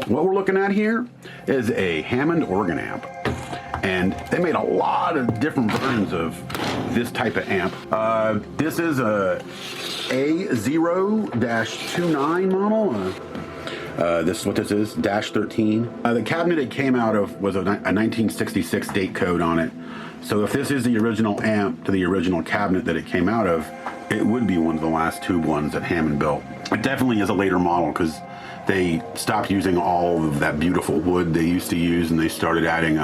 What we're looking at here is a Hammond organ amp. And they made a lot of different versions of this type of amp. This is a A0-29 model. This is what this is, -13. The cabinet it came out of was a 1966 date code on it. So if this is the original amp to the original cabinet that it came out of, it would be one of the last tube ones that Hammond built. It definitely is a later model because they stopped using all of that beautiful wood they used to use and they started adding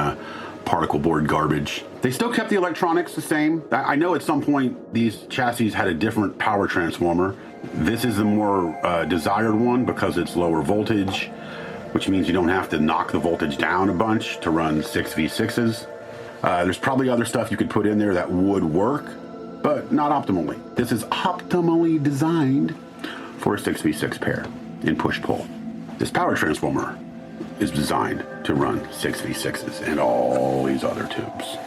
particle board garbage. They still kept the electronics the same. I know at some point these chassis had a different power transformer. This is the more desired one because it's lower voltage, which means you don't have to knock the voltage down a bunch to run 6v6s. There's probably other stuff you could put in there that would work, but not optimally. This is optimally designed for a 6v6 pair in push-pull. This power transformer is designed to run 6v6s and all these other tubes.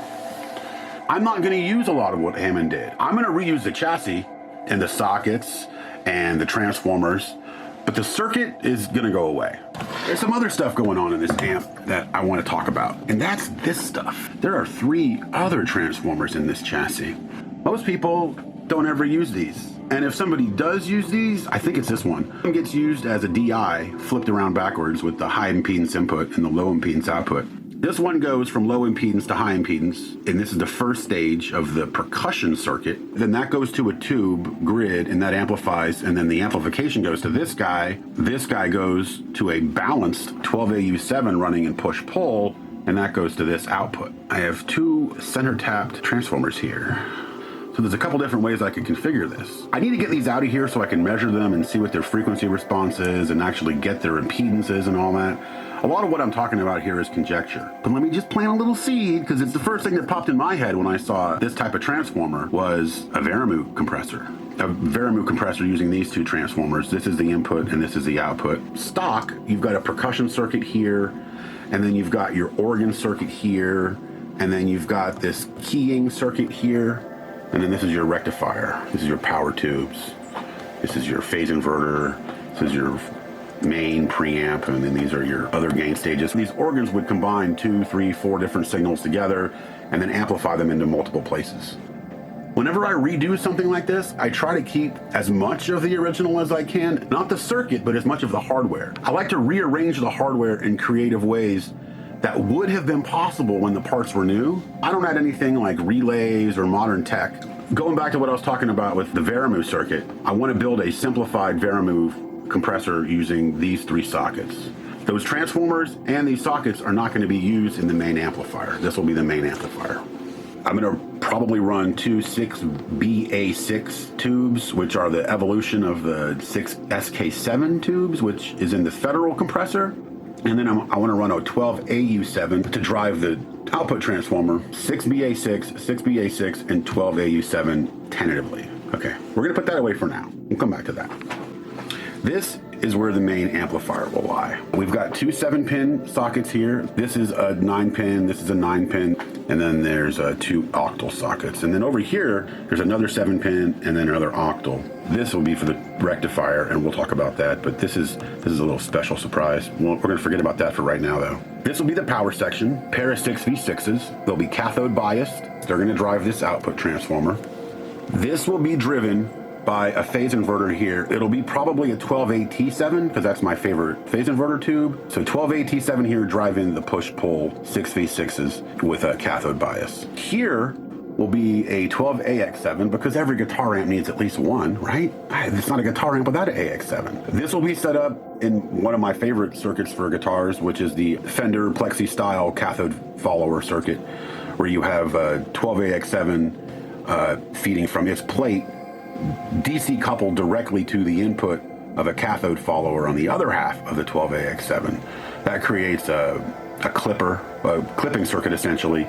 I'm not going to use a lot of what Hammond did. I'm going to reuse the chassis and the sockets and the transformers, but the circuit is going to go away. There's some other stuff going on in this amp that I want to talk about, and that's this stuff. There are 3 other transformers in this chassis. Most people don't ever use these. And if somebody does use these, I think it's this one. It gets used as a DI, flipped around backwards with the high impedance input and the low impedance output. This one goes from low impedance to high impedance, and this is the first stage of the percussion circuit. Then that goes to a tube grid, and that amplifies, and then the amplification goes to this guy. This guy goes to a balanced 12AU7 running in push-pull, and that goes to this output. I have 2 center-tapped transformers here. So there's a couple different ways I could configure this. I need to get these out of here so I can measure them and see what their frequency response is and actually get their impedances and all that. A lot of what I'm talking about here is conjecture. But let me just plant a little seed, because it's the first thing that popped in my head when I saw this type of transformer was a Verimut compressor. A Verimut compressor using these 2 transformers. This is the input and this is the output. Stock, you've got a percussion circuit here, and then you've got your organ circuit here, and then you've got this keying circuit here. And then this is your rectifier. This is your power tubes. This is your phase inverter. This is your main preamp, and then these are your other gain stages. These organs would combine 2, 3, 4 different signals together and then amplify them into multiple places. Whenever I redo something like this, I try to keep as much of the original as I can, not the circuit, but as much of the hardware. I like to rearrange the hardware in creative ways that would have been possible when the parts were new. I don't add anything like relays or modern tech. Going back to what I was talking about with the Verimut circuit, I want to build a simplified Verimut compressor using these 3 sockets. Those transformers and these sockets are not going to be used in the main amplifier. This will be the main amplifier. I'm going to probably run 2 6BA6 tubes, which are the evolution of the 6SK7 tubes, which is in the federal compressor. And then I want to run a 12AU7 to drive the output transformer, 6BA6, 6BA6, and 12AU7 tentatively. Okay, we're going to put that away for now. We'll come back to that. This is where the main amplifier will lie. We've got 2 7-pin sockets here. This is a 9-pin, this is a 9-pin, and then there's 2 octal sockets. And then over here, there's another 7-pin and then another octal. This will be for the rectifier, and we'll talk about that, but this is a little special surprise. We're gonna forget about that for right now though. This will be the power section, pair of 6v6s. They'll be cathode biased. They're gonna drive this output transformer. This will be driven by a phase inverter here. It'll be probably a 12AT7 because that's my favorite phase inverter tube. So 12AT7 here driving the push-pull 6v6s with a cathode bias. Here will be a 12AX7 because every guitar amp needs at least one, right? It's not a guitar amp without an AX7. This will be set up in one of my favorite circuits for guitars, which is the Fender Plexi style cathode follower circuit, where you have a 12AX7 feeding from its plate DC coupled directly to the input of a cathode follower on the other half of the 12AX7. That creates a clipping circuit essentially,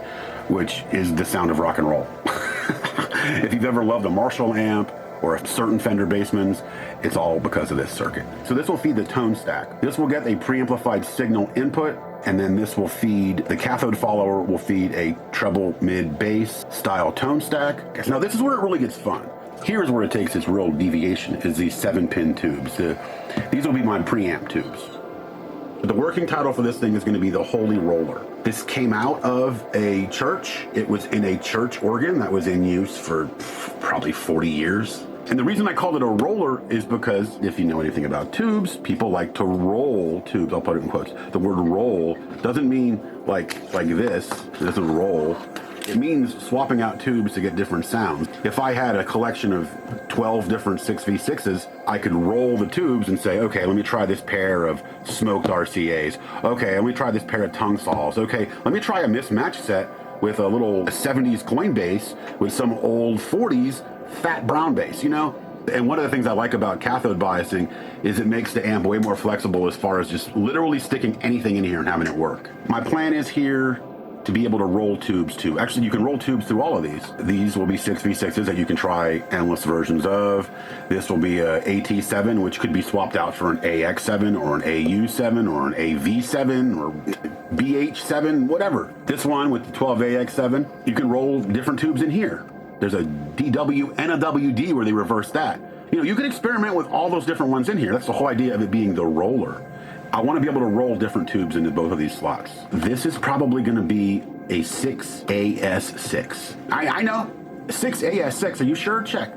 which is the sound of rock and roll. If you've ever loved a Marshall amp or a certain Fender Bassmans, it's all because of this circuit. So this will feed the tone stack. This will get a preamplified signal input, and then this will feed, the cathode follower will feed a treble mid bass style tone stack. Now this is where it really gets fun. Here's where it takes its real deviation, is these 7-pin tubes. These will be my preamp tubes. But the working title for this thing is going to be the Holy Roller. This came out of a church. It was in a church organ that was in use for probably 40 years. And the reason I called it a roller is because if you know anything about tubes, people like to roll tubes. I'll put it in quotes. The word roll doesn't mean like this. It doesn't roll. It means swapping out tubes to get different sounds. If I had a collection of 12 different 6v6s, I could roll the tubes and say, okay, let me try this pair of smoked RCAs. Okay, let me try this pair of tongue saws. Okay, let me try a mismatch set with a little 70s coin bass with some old 40s fat brown bass, you know? And one of the things I like about cathode biasing is it makes the amp way more flexible as far as just literally sticking anything in here and having it work. My plan is here to be able to roll tubes too. Actually, you can roll tubes through all of these. These will be 6v6s that you can try endless versions of. This will be a AT7, which could be swapped out for an AX7 or an AU7 or an AV7 or BH7, whatever. This one with the 12AX7, you can roll different tubes in here. There's a DW and a WD where they reverse that. You know, you can experiment with all those different ones in here. That's the whole idea of it being the roller. I want to be able to roll different tubes into both of these slots. This is probably going to be a 6AS6. I know. 6AS6. Are you sure? Check.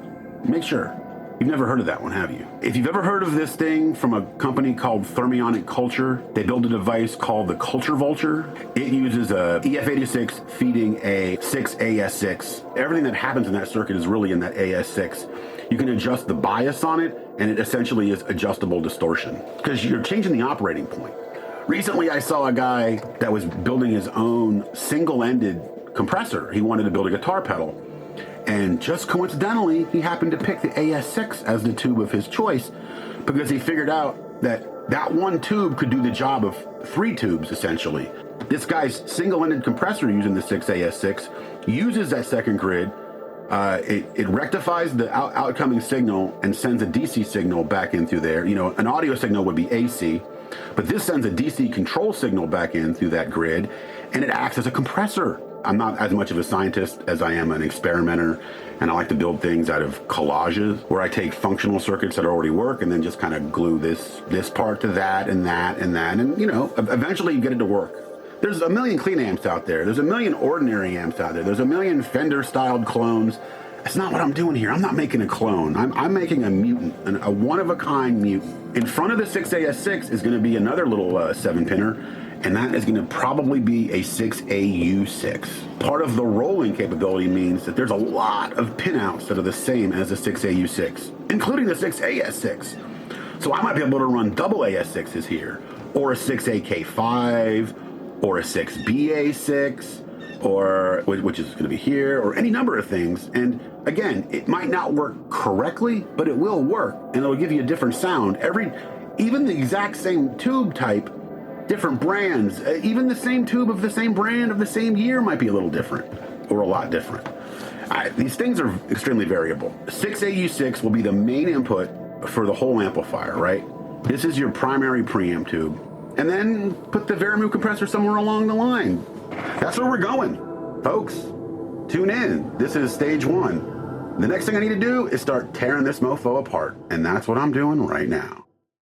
Make sure. You've never heard of that one, have you? If you've ever heard of this thing from a company called Thermionic Culture, they build a device called the Culture Vulture. It uses a EF86 feeding a 6AS6. Everything that happens in that circuit is really in that AS6. You can adjust the bias on it, and it essentially is adjustable distortion because you're changing the operating point. Recently, I saw a guy that was building his own single-ended compressor. He wanted to build a guitar pedal. And just coincidentally, he happened to pick the AS6 as the tube of his choice because he figured out that that one tube could do the job of 3 tubes, essentially. This guy's single-ended compressor using the 6AS6 uses that second grid. It rectifies the outcoming signal and sends a DC signal back in through there. You know, an audio signal would be AC, but this sends a DC control signal back in through that grid, and it acts as a compressor. I'm not as much of a scientist as I am an experimenter, and I like to build things out of collages where I take functional circuits that already work and then just kind of glue this part to that and that and that, and you know, eventually you get it to work. There's a million clean amps out there. There's a million ordinary amps out there. There's a million Fender-styled clones. That's not what I'm doing here. I'm not making a clone. I'm making a Mutant, a one-of-a-kind Mutant. In front of the 6AS6 is going to be another little 7-pinner, and that is going to probably be a 6AU6. Part of the rolling capability means that there's a lot of pinouts that are the same as the 6AU6, including the 6AS6. So I might be able to run double AS6s here, or a 6AK5, or a 6BA6, or which is going to be here, or any number of things. And again, it might not work correctly, but it will work, and it'll give you a different sound. Even the exact same tube type, different brands, even the same tube of the same brand of the same year might be a little different, or a lot different. These things are extremely variable. 6AU6 will be the main input for the whole amplifier, right? This is your primary preamp tube. And then put the Verimu compressor somewhere along the line. That's where we're going, folks. Tune in. This is stage 1. The next thing I need to do is start tearing this mofo apart, and that's what I'm doing right now.